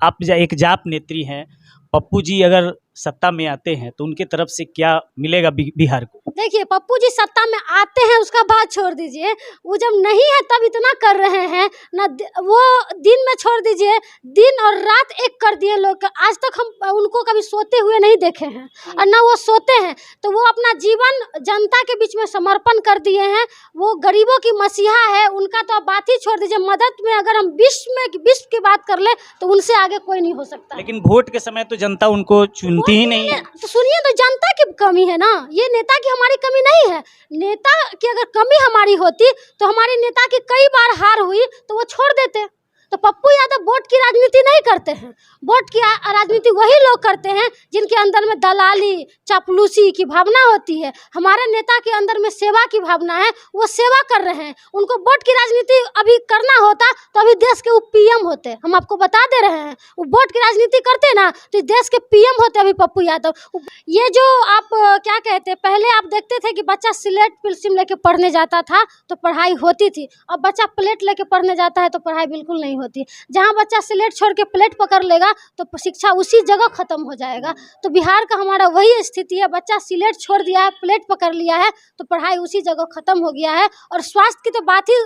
आप एक जाप नेत्री हैं, पप्पू जी अगर सत्ता में आते हैं तो उनके तरफ से क्या मिलेगा बिहार को? देखिए, पप्पू जी सत्ता में आते हैं उसका बात छोड़ दीजिए, वो जब नहीं है तब इतना कर रहे हैं ना। वो दिन में छोड़ दीजिए, दिन और रात एक कर दिए लोग। आज तक हम उनको कभी सोते हुए नहीं देखे हैं और ना वो सोते हैं। तो वो अपना जीवन जनता के बीच में समर्पण कर दिए हैं। वो गरीबों की मसीहा है, उनका तो आप बात ही छोड़ दीजिए। मदद में अगर हम विश्व की बात कर ले तो उनसे आगे कोई नहीं हो सकता। लेकिन वोट के समय तो जनता उनको चुनती ही नहीं है। तो सुनिए, तो जनता की कमी है ना, ये नेता की हमारी कमी नहीं है। नेता की अगर कमी हमारी होती तो हमारे नेता की कई बार हार हुई तो वो छोड़ देते। तो पप्पू यादव वोट की राजनीति नहीं करते हैं। वोट की राजनीति वही लोग करते हैं जिनके अंदर में दलाली चापलूसी की भावना होती है। हमारे नेता के अंदर में सेवा की भावना है, वो सेवा कर रहे हैं। उनको वोट की राजनीति अभी करना होता तो अभी देश के पीएम होते। हम आपको बता दे रहे हैं, वो वोट की राजनीति करते ना तो देश के पीएम होते अभी पप्पू यादव। ये जो आप क्या कहते हैं, पहले आप देखते थे कि बच्चा स्लेट पेंसिल लेके पढ़ने जाता था तो पढ़ाई होती थी। अब बच्चा प्लेट लेके पढ़ने जाता है तो पढ़ाई बिल्कुल नहीं होती। जहाँ बच्चा स्लेट छोड़ के प्लेट पकड़ लेगा तो शिक्षा उसी जगह खत्म हो जाएगा। तो बिहार का हमारा वही स्थिति है। बच्चा स्लेट छोड़ दिया है, प्लेट पकड़ लिया है तो पढ़ाई उसी जगह खत्म हो गया है। और स्वास्थ्य की तो बात ही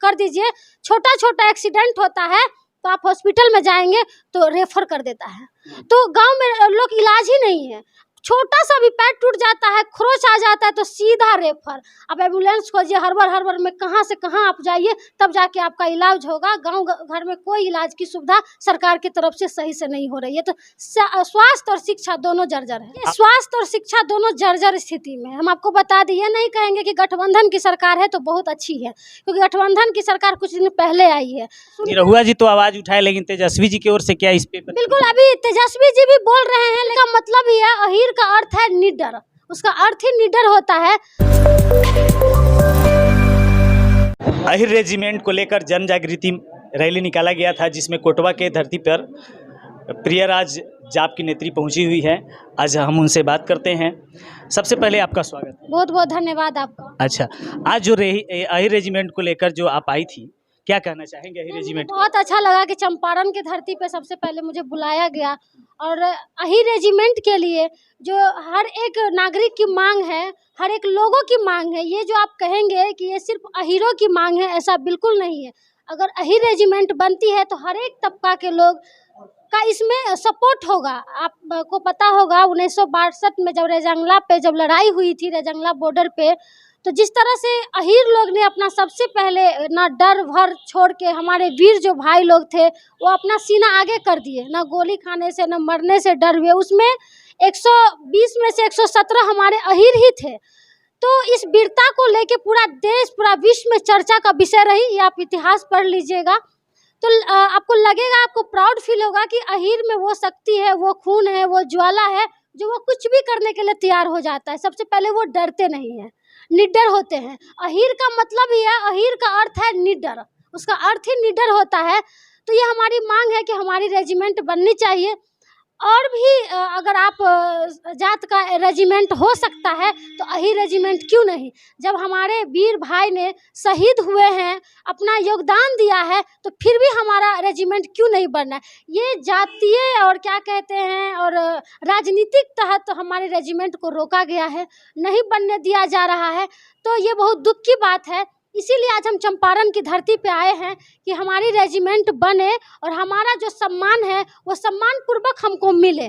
कर दीजिए। छोटा छोटा एक्सीडेंट होता है तो आप हॉस्पिटल में जाएंगे तो रेफर कर देता है। तो गांव में लोग इलाज ही नहीं है। छोटा सा भी पैर टूट जाता है, खरोच आ जाता है तो सीधा रेफर। अब एम्बुलेंस खोजिए, हड़बड़ में कहाँ से कहाँ आप जाइए तब जाके आपका इलाज होगा। गांव घर में कोई इलाज की सुविधा सरकार की तरफ से सही से नहीं हो रही है। तो स्वास्थ्य और शिक्षा दोनों जर्जर है। स्वास्थ्य और शिक्षा दोनों जर्जर स्थिति में। हम आपको बता दें, ये नहीं कहेंगे कि गठबंधन की सरकार है तो बहुत अच्छी है, क्योंकि गठबंधन की सरकार कुछ दिन पहले आई है। रहुआ जी तो आवाज उठाए, लेकिन तेजस्वी जी की ओर से क्या इस पे? बिल्कुल, अभी तेजस्वी जी भी बोल रहे हैं, लेकिन मतलब ही है, अहीर का अर्थ है निडर, उसका अर्थ ही निडर होता है। अहीर रेजिमेंट को लेकर जन जागृति रैली निकाला गया था, जिसमें कोटवा के धरती पर प्रियराज जाप की नेत्री पहुंची हुई है। आज हम उनसे बात करते हैं। सबसे पहले आपका स्वागत है। बहुत बहुत धन्यवाद आपका। अच्छा, आज जो अहीर रेजिमेंट को लेकर जो आप आई थी, क्या कहना चाहेंगे अहीर रेजिमेंट? बहुत अच्छा लगा कि चंपारण की धरती पे सबसे पहले मुझे बुलाया गया। और अहीर रेजिमेंट के लिए जो हर एक नागरिक की मांग है, हर एक लोगों की मांग है। ये जो आप कहेंगे कि ये सिर्फ अहीरों की मांग है, ऐसा बिल्कुल नहीं है। अगर अहीर रेजिमेंट बनती है तो हर एक तबका के लोग का इसमें सपोर्ट होगा। आपको पता होगा 1962 में जब रेजंगला पे जब लड़ाई हुई थी, रेजंगला बॉर्डर पे, तो जिस तरह से अहीर लोग ने अपना सबसे पहले ना डर भर छोड़ के, हमारे वीर जो भाई लोग थे वो अपना सीना आगे कर दिए, ना गोली खाने से ना मरने से डर हुए। उसमें 120 में से 117 हमारे अहीर ही थे। तो इस वीरता को लेके पूरा देश, पूरा विश्व में चर्चा का विषय रही। ये आप इतिहास पढ़ लीजिएगा तो आपको लगेगा, आपको प्राउड फील होगा कि अहीर में वो शक्ति है, वो खून है, वो ज्वाला है जो वो कुछ भी करने के लिए तैयार हो जाता है। सबसे पहले वो डरते नहीं है, निडर होते हैं। अहीर का मतलब ही है, अहीर का अर्थ है निडर, उसका अर्थ ही निडर होता है। तो ये हमारी मांग है कि हमारी रेजिमेंट बननी चाहिए। और भी अगर आप जात का रेजिमेंट हो सकता है तो अहीर रेजिमेंट क्यों नहीं। जब हमारे वीर भाई ने शहीद हुए हैं, अपना योगदान दिया है, तो फिर भी हमारा रेजिमेंट क्यों नहीं बनना है। ये जातीय और क्या कहते हैं और राजनीतिक तहत हमारे रेजिमेंट को रोका गया है, नहीं बनने दिया जा रहा है। तो ये बहुत दुख की बात है। इसीलिए आज हम चंपारण की धरती पे आए हैं कि हमारी रेजिमेंट बने और हमारा जो सम्मान है वो सम्मान पूर्वक हमको मिले।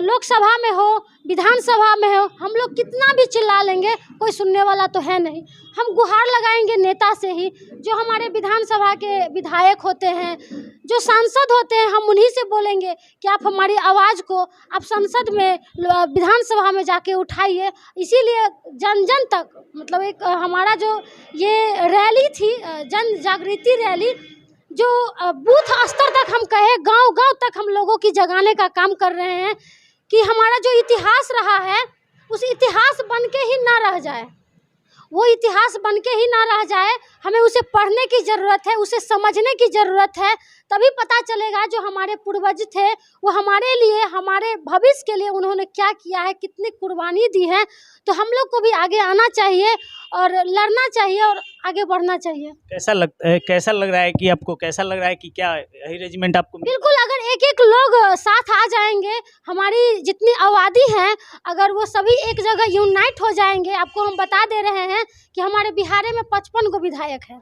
लोकसभा में हो, विधानसभा में हो, हम लोग कितना भी चिल्ला लेंगे, कोई सुनने वाला तो है नहीं। हम गुहार लगाएंगे नेता से ही, जो हमारे विधानसभा के विधायक होते हैं, जो सांसद होते हैं, हम उन्हीं से बोलेंगे कि आप हमारी आवाज़ को आप संसद में, विधानसभा में जाके उठाइए। इसीलिए जन जन तक, मतलब एक हमारा जो ये रैली थी, जन जागृति रैली, जो बूथ स्तर तक हम कहे, गांव गांव तक हम लोगों की जगाने का काम कर रहे हैं कि हमारा जो इतिहास रहा है उस इतिहास बन के ही ना रह जाए, वो इतिहास बन के ही ना रह जाए। हमें उसे पढ़ने की ज़रूरत है, उसे समझने की ज़रूरत है, तभी पता चलेगा जो हमारे पूर्वज थे वो हमारे लिए, हमारे भविष्य के लिए उन्होंने क्या किया है, कितनी कुर्बानी दी है। तो हम लोग को भी आगे आना चाहिए और लड़ना चाहिए और आगे बढ़ना चाहिए। कैसा लग रहा है कि आपको, कैसा लग रहा है कि क्या यही रेजिमेंट आपको बिल्कुल, अगर एक एक लोग साथ आ जाएंगे, हमारी जितनी आबादी है अगर वो सभी एक जगह यूनाइट हो जाएंगे, आपको हम बता दे रहे हैं कि हमारे बिहार में 55 को विधायक है,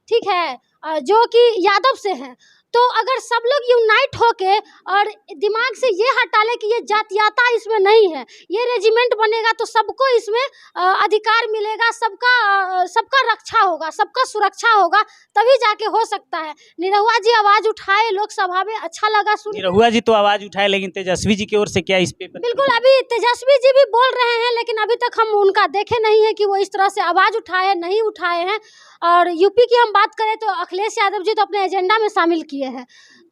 ठीक है, जो कि यादव से हैं। तो अगर सब लोग यूनाइट होके और दिमाग से ये हटा ले कि ये जातीयता इसमें नहीं है, ये रेजिमेंट बनेगा तो सबको इसमें अधिकार मिलेगा, सबका रक्षा होगा, सबका सुरक्षा होगा, तभी जाके हो सकता है। निरहुआ जी आवाज़ उठाए लोकसभा में, अच्छा लगा सुन। निरहुआ जी तो आवाज़ उठाए, लेकिन तेजस्वी जी की ओर से क्या इस पे? बिल्कुल, अभी तेजस्वी जी भी बोल रहे हैं, लेकिन अभी तक हम उनका देखे नहीं है कि वो इस तरह से आवाज़ उठाए, नहीं उठाए हैं। और यूपी की हम बात करें तो अखिलेश यादव जी तो अपने एजेंडा में शामिल किए हैं।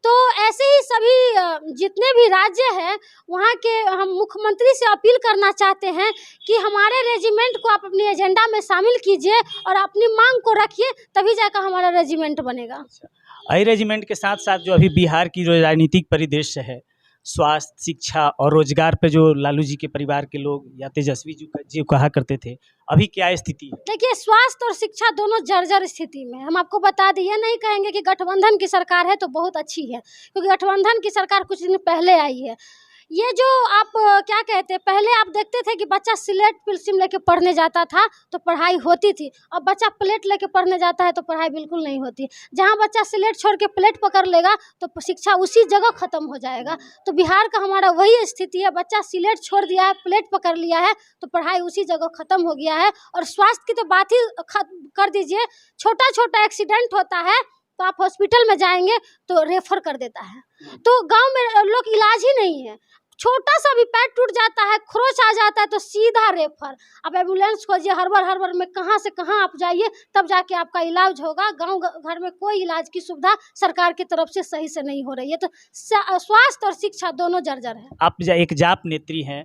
तो ऐसे ही सभी जितने भी राज्य हैं वहाँ के हम मुख्यमंत्री से अपील करना चाहते हैं कि हमारे रेजिमेंट को आप अपनी एजेंडा में शामिल कीजिए और अपनी मांग को रखिए, तभी जाकर हमारा रेजिमेंट बनेगा। आई रेजिमेंट के साथ साथ जो अभी बिहार की जो राजनीतिक परिदृश्य है, स्वास्थ्य, शिक्षा और रोजगार पे जो लालू जी के परिवार के लोग या तेजस्वी जी कहा करते थे, अभी क्या स्थिति है? देखिए, स्वास्थ्य और शिक्षा दोनों जर्जर स्थिति में। हम आपको बता दें, ये नहीं कहेंगे कि गठबंधन की सरकार है तो बहुत अच्छी है, क्योंकि गठबंधन की सरकार कुछ दिन पहले आई है। ये जो आप क्या कहते हैं, पहले आप देखते थे कि बच्चा स्लेट पेंसिल लेके पढ़ने जाता था तो पढ़ाई होती थी, अब बच्चा प्लेट लेके पढ़ने जाता है तो पढ़ाई बिल्कुल नहीं होती। जहाँ बच्चा स्लेट छोड़ के प्लेट पकड़ लेगा तो शिक्षा उसी जगह ख़त्म हो जाएगा। तो बिहार का हमारा वही स्थिति है, बच्चा स्लेट छोड़ दिया है, प्लेट पकड़ लिया है तो पढ़ाई उसी जगह ख़त्म हो गया है। और स्वास्थ्य की तो बात ही कर दीजिए, छोटा छोटा एक्सीडेंट होता है तो आप हॉस्पिटल में जाएंगे तो रेफर कर देता है, तो गांव में लोग इलाज ही नहीं है। छोटा सा भी पैर टूट जाता है, खरोच आ जाता है तो सीधा रेफर। अब एम्बुलेंस खोजिए, हड़बड़ में कहाँ से कहाँ आप जाइए, तब जाके आपका इलाज होगा। गांव घर में कोई इलाज की सुविधा सरकार की तरफ से सही से नहीं हो रही है। तो स्वास्थ्य और शिक्षा दोनों जर्जर है। आप एक जाप नेत्री हैं,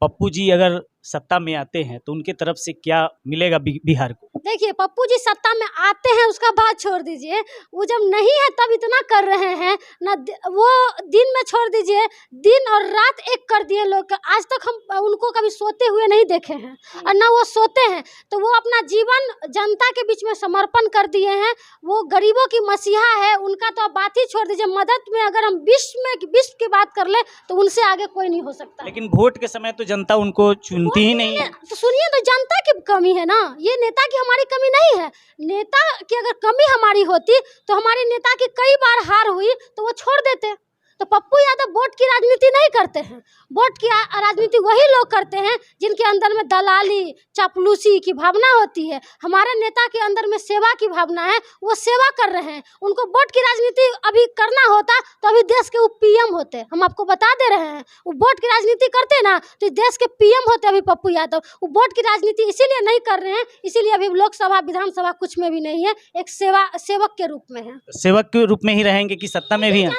पप्पू जी अगर सत्ता में आते हैं तो उनके तरफ से क्या मिलेगा बिहार को? देखिए, पप्पू जी सत्ता में आते हैं उसका बात छोड़ दीजिए, वो जब नहीं है तब इतना कर रहे हैं ना, वो दिन में छोड़ दीजिए, दिन और रात एक कर दिए लोग। आज तक हम उनको कभी सोते हुए नहीं देखे हैं और ना वो सोते हैं। तो वो अपना जीवन जनता के बीच में समर्पण कर दिए हैं, वो गरीबों की मसीहा है। उनका तो आप बात ही छोड़ दीजिए, मदद में अगर हम विश्व की बात कर ले तो उनसे आगे कोई नहीं हो सकता। लेकिन वोट के समय तो जनता उनको चुनती ही नहीं है। तो सुनिए, तो जनता की कमी है ना, ये नेता की हमारी कमी नहीं है। नेता की अगर कमी हमारी होती तो हमारे नेता की कई बार हार हुई तो वो छोड़ देते। तो पप्पू यादव वोट की राजनीति नहीं करते हैं, वोट की राजनीति वही लोग करते हैं जिनके अंदर में दलाली, चापलूसी की भावना होती है। हमारे नेता के अंदर में सेवा की भावना है, वो सेवा कर रहे हैं। उनको वोट की राजनीति अभी करना होता तो अभी देश के वो पीएम होते। हम आपको बता दे रहे हैं, वो वोट की राजनीति करते ना तो देश के पीएम होते अभी पप्पू यादव। वो वोट की राजनीति इसीलिए नहीं कर रहे हैं, इसीलिए अभी लोकसभा विधानसभा कुछ में भी नहीं है, एक सेवक के रूप में है। सेवक के रूप में ही रहेंगे कि सत्ता में भी हैं?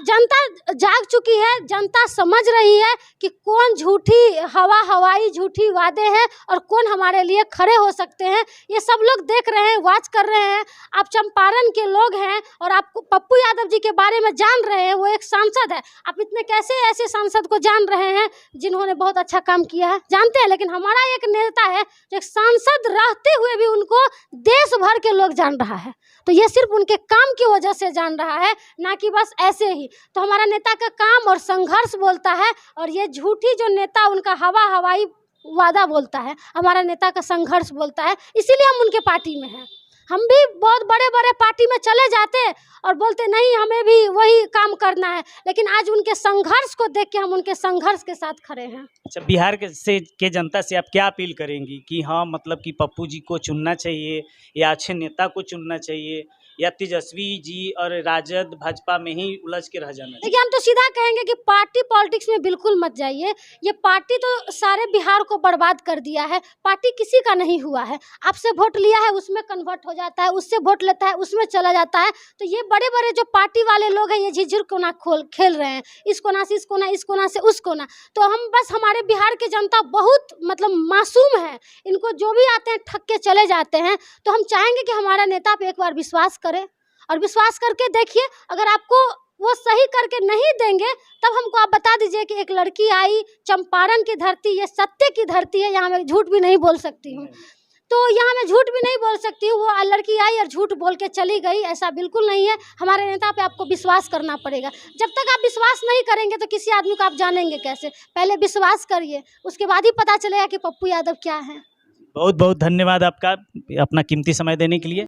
जनता जाग चुकी है, जनता समझ रही है कि कौन झूठी हवाई झूठी वादे हैं और कौन हमारे लिए खड़े हो सकते हैं। ये सब लोग देख रहे हैं, वॉच कर रहे हैं। आप चंपारण के लोग हैं और आप पप्पू यादव जी के बारे में जान रहे हैं, वो एक सांसद है। आप इतने कैसे ऐसे सांसद को जान रहे हैं जिन्होंने बहुत अच्छा काम किया है, जानते हैं। लेकिन हमारा एक नेता है जो एक सांसद रहते हुए भी उनको देश भर के लोग जान रहा है, तो ये सिर्फ उनके काम की वजह से जान रहा है, ना कि बस ऐसे ही। तो हमारा नेता का काम और संघर्ष बोलता है, और ये झूठी जो नेता उनका हवाई वादा बोलता है, हमारा नेता का संघर्ष बोलता है। इसीलिए हम उनके पार्टी में हैं। हम भी बहुत बड़े बड़े पार्टी में चले जाते और बोलते नहीं हमें भी वही काम करना है, लेकिन आज उनके संघर्ष को देख के हम उनके संघर्ष के साथ खड़े हैं। अच्छा, बिहार के जनता से आप क्या अपील करेंगी कि हाँ, मतलब कि पप्पू जी को चुनना चाहिए या अच्छे नेता को चुनना चाहिए, या तेजस्वी जी और राजद भाजपा में ही उलझ के रह जाना? देखिए, हम तो सीधा कहेंगे कि पार्टी पॉलिटिक्स में बिल्कुल मत जाइए। ये पार्टी तो सारे बिहार को बर्बाद कर दिया है। पार्टी किसी का नहीं हुआ है, आपसे वोट लिया है उसमें कन्वर्ट हो जाता है, उससे वोट लेता है उसमें चला जाता है। तो ये बड़े बड़े जो पार्टी वाले लोग हैं ये झिझुर कोना खेल रहे हैं, इस कोना से इस कोना, इस कोना से उस कोना। तो हम बस, हमारे बिहार की जनता बहुत मतलब मासूम है, इनको जो भी आते हैं ठग के चले जाते हैं। तो हम चाहेंगे कि हमारा नेता पे एक बार विश्वास करें और विश्वास करके देखिए, अगर आपको वो सही करके नहीं देंगे तब हमको आप बता दीजिए कि एक लड़की आई चंपारण की धरती, ये सत्य की धरती है, यहाँ मैं झूठ भी नहीं बोल सकती हूँ। तो यहाँ मैं झूठ भी नहीं बोल सकती हूँ, वो लड़की आई और झूठ बोल के चली गई, ऐसा बिल्कुल नहीं है। हमारे नेता पे आपको विश्वास करना पड़ेगा। जब तक आप विश्वास नहीं करेंगे तो किसी आदमी को आप जानेंगे कैसे? पहले विश्वास करिए, उसके बाद ही पता चलेगा कि पप्पू यादव क्या है। बहुत बहुत धन्यवाद आपका अपना कीमती समय देने के लिए।